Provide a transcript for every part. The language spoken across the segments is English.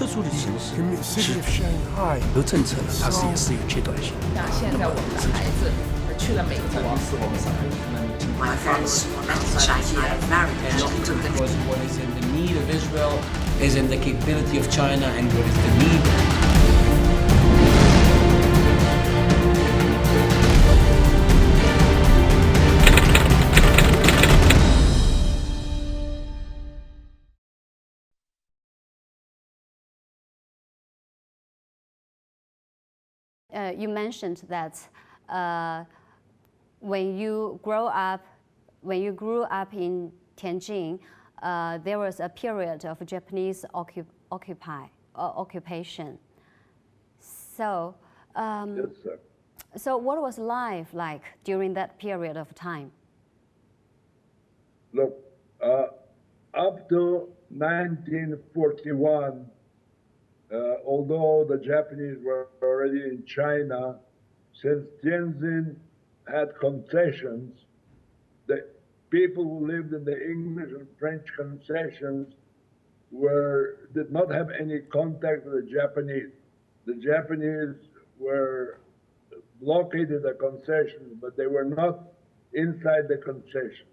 特殊的形式 In the city of Shanghai, 有政策呢，它也是有阶段性。那现在我们的孩子去了美国。My friends met in Shanghai, married in Shanghai. Because what is in the need of Israel is in the capability of China, and what is the need. You mentioned that when you grew up in Tianjin, there was a period of Japanese occupation. So, yes, sir. So what was life like during that period of time? Look, up to 1941, although the Japanese were already in China, since Tianjin had concessions, the people who lived in the English and French concessions did not have any contact with the Japanese. The Japanese were blockaded the concessions, but they were not inside the concession.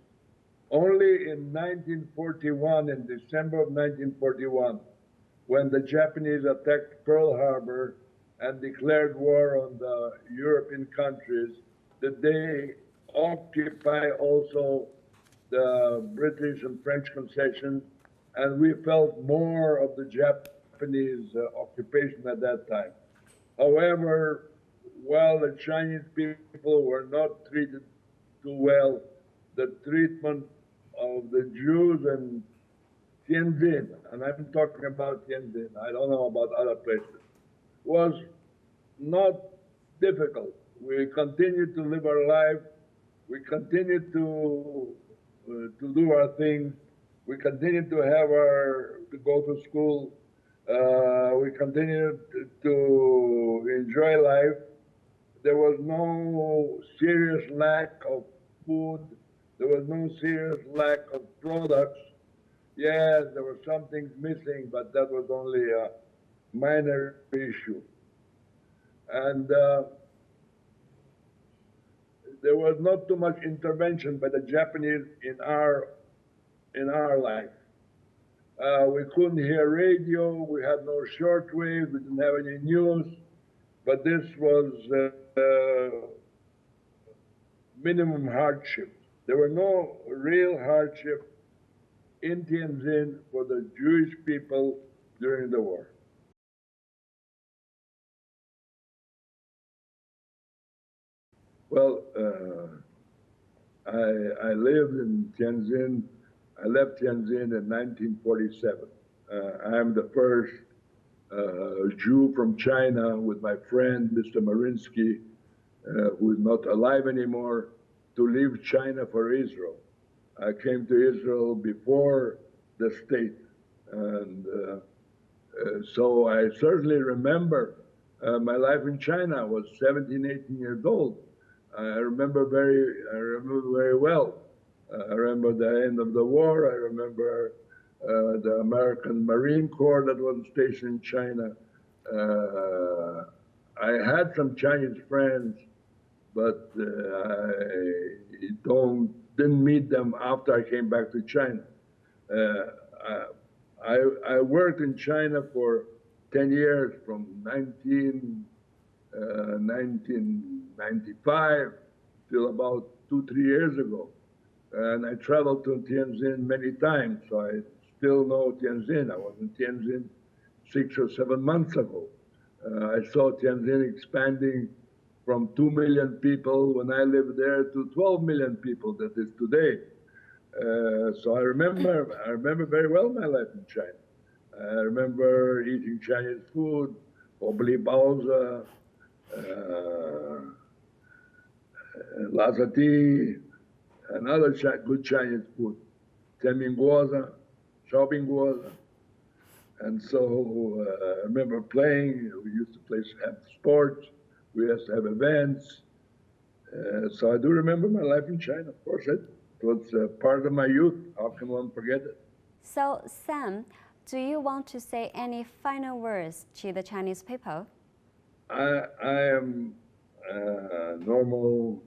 Only in 1941, in December of 1941, when the Japanese attacked Pearl Harbor and declared war on the European countries, did they occupy also the British and French concessions, and we felt more of the Japanese occupation at that time. However, while the Chinese people were not treated too well, the treatment of the Jews in Tianjin, and I'm talking about Tianjin, I don't know about other places, was not difficult. We continued to live our life. We continued to do our things. We continued to go to school. We continued to enjoy life. There was no serious lack of food. There was no serious lack of products. Yes, there were some things missing, but that was only a minor issue. And there was not too much intervention by the Japanese in our life. We couldn't hear radio. We had no shortwave. We didn't have any news. But this was minimum hardship. There were no real hardship in Tianjin for the Jewish people during the war. Well, I lived in Tianjin. I left Tianjin in 1947. I'm the first Jew from China with my friend, Mr. Marinsky, who is not alive anymore, to leave China for Israel. I came to Israel before the state. And so I certainly remember my life in China. I was 17, 18 years old. I remember very well. I remember the end of the war. I remember the American Marine Corps that was stationed in China. I had some Chinese friends, but I didn't meet them after I came back to China. I worked in China for 10 years, from 1995 till about 2-3 years ago. And I traveled to Tianjin many times, so I still know Tianjin. I was in Tianjin 6 or 7 months ago. I saw Tianjin expanding from 2 million people when I lived there to 12 million people that is today. So I remember very well my life in China. I remember eating Chinese food, obli baozi, lazati, and other good Chinese food, tenminguoza, shaobingguoza. And so I remember playing. We used to have sports. We used to have events. So I do remember my life in China. Of course, it was part of my youth. How can one forget it? So, Sam, Do you want to say any final words to the Chinese people? I am a normal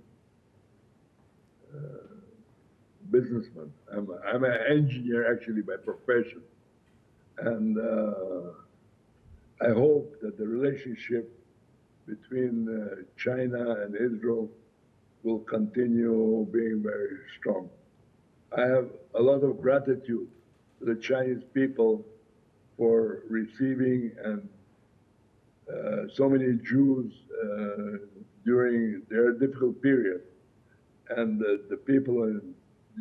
businessman. I'm an engineer actually by profession. And I hope that the relationship between China and Israel will continue being very strong. I have a lot of gratitude to the Chinese people for receiving and so many Jews during their difficult period. And the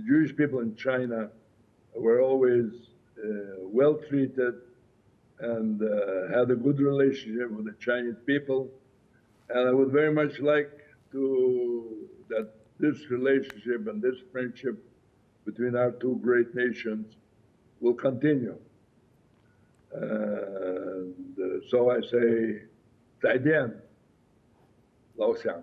Jewish people in China were always well treated and had a good relationship with the Chinese people. And I would very much like that this relationship and this friendship between our two great nations will continue. And so I say, 再见，老乡。